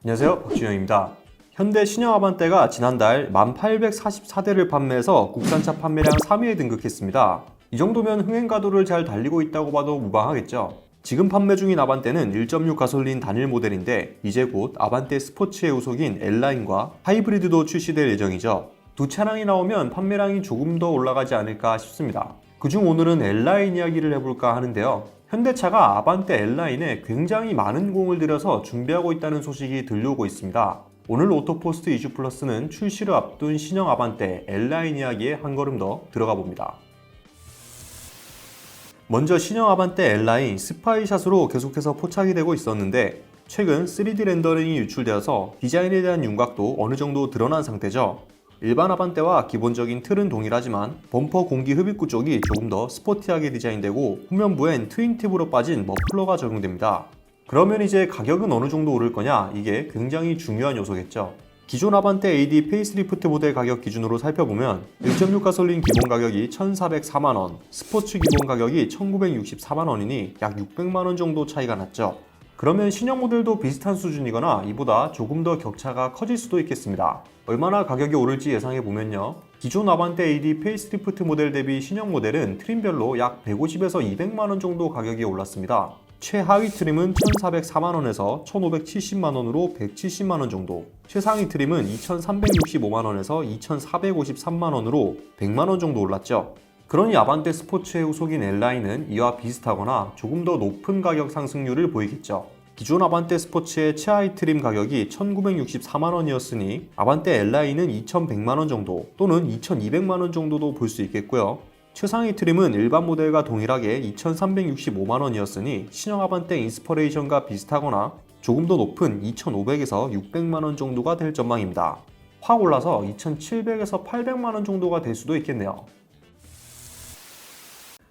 안녕하세요, 박준영입니다. 현대 신형 아반떼가 지난달 1844대를 판매해서 국산차 판매량 3위에 등극했습니다. 이 정도면 흥행가도를 잘 달리고 있다고 봐도 무방하겠죠. 지금 판매 중인 아반떼는 1.6 가솔린 단일 모델인데 이제 곧 아반떼 스포츠의 후속인 L라인과 하이브리드도 출시될 예정이죠. 두 차량이 나오면 판매량이 조금 더 올라가지 않을까 싶습니다. 그중 오늘은 L라인 이야기를 해볼까 하는데요. 현대차가 아반떼 L라인에 굉장히 많은 공을 들여서 준비하고 있다는 소식이 들려오고 있습니다. 오늘 오토포스트 이슈 플러스는 출시를 앞둔 신형 아반떼 L라인 이야기에 한 걸음 더 들어가 봅니다. 먼저 신형 아반떼 L라인 스파이샷으로 계속해서 포착이 되고 있었는데 최근 3D 렌더링이 유출되어서 디자인에 대한 윤곽도 어느 정도 드러난 상태죠. 일반 아반떼와 기본적인 틀은 동일하지만 범퍼 공기 흡입구 쪽이 조금 더 스포티하게 디자인되고 후면부엔 트윈팁으로 빠진 머플러가 적용됩니다. 그러면 이제 가격은 어느 정도 오를 거냐? 이게 굉장히 중요한 요소겠죠. 기존 아반떼 AD 페이스리프트 모델 가격 기준으로 살펴보면 1.6 가솔린 기본 가격이 1,404만원, 스포츠 기본 가격이 1,964만원이니 약 600만원 정도 차이가 났죠. 그러면 신형 모델도 비슷한 수준이거나 이보다 조금 더 격차가 커질 수도 있겠습니다. 얼마나 가격이 오를지 예상해보면요. 기존 아반떼 AD 페이스리프트 모델 대비 신형 모델은 트림별로 약 150에서 200만원 정도 가격이 올랐습니다. 최하위 트림은 1,404만원에서 1,570만원으로 170만원 정도, 최상위 트림은 2,365만원에서 2,453만원으로 100만원 정도 올랐죠. 그러니 아반떼 스포츠의 후속인 L라인은 이와 비슷하거나 조금 더 높은 가격 상승률을 보이겠죠. 기존 아반떼 스포츠의 최하위 트림 가격이 1,964만원이었으니 아반떼 L라인은 2,100만원 정도 또는 2,200만원 정도도 볼 수 있겠고요. 최상위 트림은 일반 모델과 동일하게 2,365만원이었으니 신형 아반떼 인스퍼레이션과 비슷하거나 조금 더 높은 2,500에서 600만원 정도가 될 전망입니다. 확 올라서 2,700에서 800만원 정도가 될 수도 있겠네요.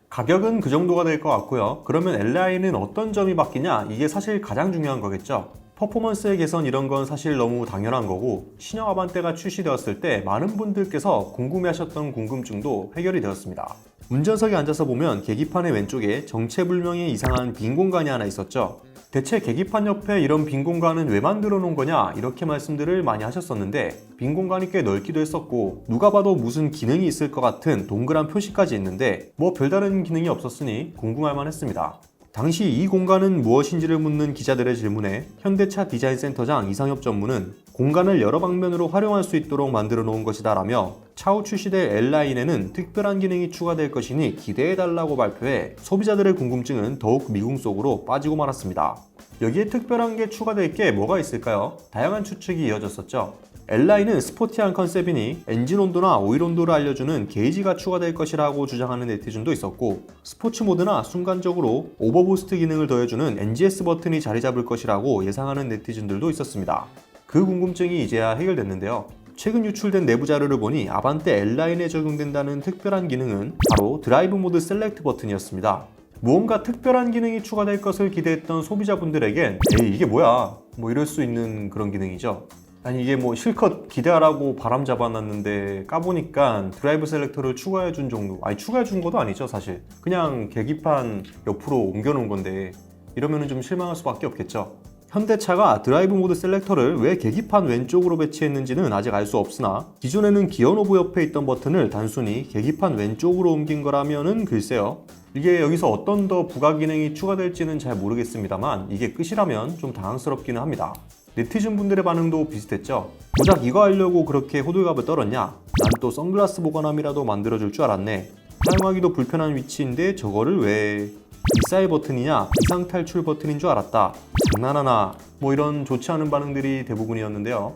가격은 그 정도가 될 것 같고요. 그러면 L라인은 어떤 점이 바뀌냐? 이게 사실 가장 중요한 거겠죠. 퍼포먼스의 개선 이런 건 사실 너무 당연한 거고 신형 아반떼가 출시되었을 때 많은 분들께서 궁금해하셨던 궁금증도 해결이 되었습니다. 운전석에 앉아서 보면 계기판의 왼쪽에 정체불명의 이상한 빈 공간이 하나 있었죠. 대체 계기판 옆에 이런 빈 공간은 왜 만들어 놓은 거냐 이렇게 말씀들을 많이 하셨었는데 빈 공간이 꽤 넓기도 했었고 누가 봐도 무슨 기능이 있을 것 같은 동그란 표시까지 있는데 뭐 별다른 기능이 없었으니 궁금할 만했습니다. 당시 이 공간은 무엇인지를 묻는 기자들의 질문에 현대차 디자인센터장 이상엽 전무는 공간을 여러 방면으로 활용할 수 있도록 만들어 놓은 것이다 라며 차후 출시될 L라인에는 특별한 기능이 추가될 것이니 기대해달라고 발표해 소비자들의 궁금증은 더욱 미궁 속으로 빠지고 말았습니다. 여기에 특별한 게 추가될 게 뭐가 있을까요? 다양한 추측이 이어졌었죠. L라인은 스포티한 컨셉이니 엔진 온도나 오일 온도를 알려주는 게이지가 추가될 것이라고 주장하는 네티즌도 있었고 스포츠 모드나 순간적으로 오버부스트 기능을 더해주는 NGS 버튼이 자리 잡을 것이라고 예상하는 네티즌들도 있었습니다. 그 궁금증이 이제야 해결됐는데요. 최근 유출된 내부 자료를 보니 아반떼 L라인에 적용된다는 특별한 기능은 바로 드라이브 모드 셀렉트 버튼이었습니다. 무언가 특별한 기능이 추가될 것을 기대했던 소비자분들에겐 에이 이게 뭐야 뭐 이럴 수 있는 그런 기능이죠. 아니 이게 뭐 실컷 기대하라고 바람 잡아놨는데 까보니까 드라이브 셀렉터를 추가해준 정도. 아니 추가해준 것도 아니죠 사실. 그냥 계기판 옆으로 옮겨놓은 건데 이러면은 좀 실망할 수밖에 없겠죠. 현대차가 드라이브 모드 셀렉터를 왜 계기판 왼쪽으로 배치했는지는 아직 알 수 없으나 기존에는 기어 노브 옆에 있던 버튼을 단순히 계기판 왼쪽으로 옮긴 거라면은 글쎄요. 이게 여기서 어떤 더 부가 기능이 추가될지는 잘 모르겠습니다만 이게 끝이라면 좀 당황스럽기는 합니다. 네티즌 분들의 반응도 비슷했죠. 고작 이거 하려고 그렇게 호들갑을 떨었냐? 난 또 선글라스 보관함이라도 만들어줄 줄 알았네. 사용하기도 불편한 위치인데 저거를 왜 비사이 버튼이냐? 비상 탈출 버튼인 줄 알았다. 장난하나? 뭐 이런 좋지 않은 반응들이 대부분이었는데요.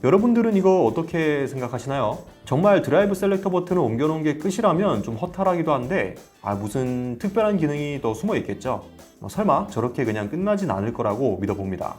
여러분들은 이거 어떻게 생각하시나요? 정말 드라이브 셀렉터 버튼을 옮겨놓은 게 끝이라면 좀 허탈하기도 한데 무슨 특별한 기능이 더 숨어 있겠죠? 설마 저렇게 그냥 끝나진 않을 거라고 믿어봅니다.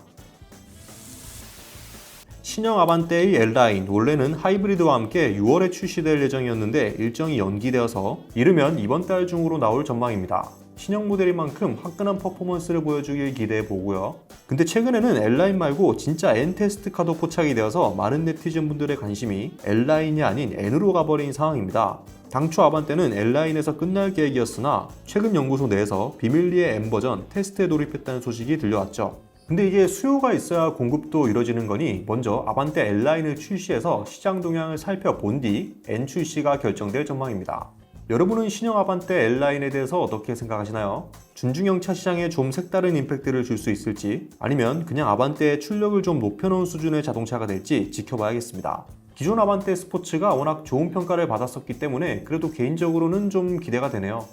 신형 아반떼의 L라인, 원래는 하이브리드와 함께 6월에 출시될 예정이었는데 일정이 연기되어서 이르면 이번 달 중으로 나올 전망입니다. 신형 모델인 만큼 화끈한 퍼포먼스를 보여주길 기대해보고요. 근데 최근에는 L라인 말고 진짜 N 테스트카도 포착이 되어서 많은 네티즌 분들의 관심이 L라인이 아닌 N으로 가버린 상황입니다. 당초 아반떼는 L라인에서 끝날 계획이었으나 최근 연구소 내에서 비밀리에 N 버전 테스트에 돌입했다는 소식이 들려왔죠. 근데 이게 수요가 있어야 공급도 이루어지는 거니 먼저 아반떼 N라인을 출시해서 시장 동향을 살펴본 뒤 N 출시가 결정될 전망입니다. 여러분은 신형 아반떼 N라인에 대해서 어떻게 생각하시나요? 준중형 차 시장에 좀 색다른 임팩트를 줄 수 있을지 아니면 그냥 아반떼의 출력을 좀 높여놓은 수준의 자동차가 될지 지켜봐야겠습니다. 기존 아반떼 스포츠가 워낙 좋은 평가를 받았었기 때문에 그래도 개인적으로는 좀 기대가 되네요.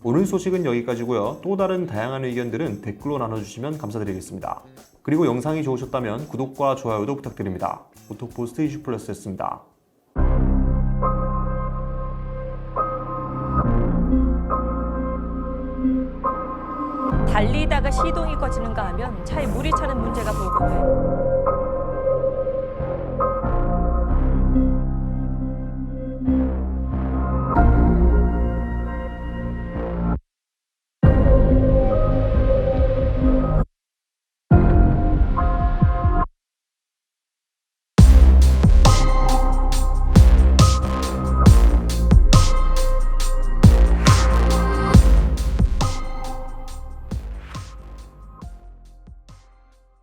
오늘 소식은 여기까지고요. 또 다른 다양한 의견들은 댓글로 나눠주시면 감사드리겠습니다. 그리고 영상이 좋으셨다면 구독과 좋아요도 부탁드립니다. 오토포스트 이슈플러스였습니다. 달리다가 시동이 꺼지는가 하면 차에 물이 차는 문제가 보이거든요.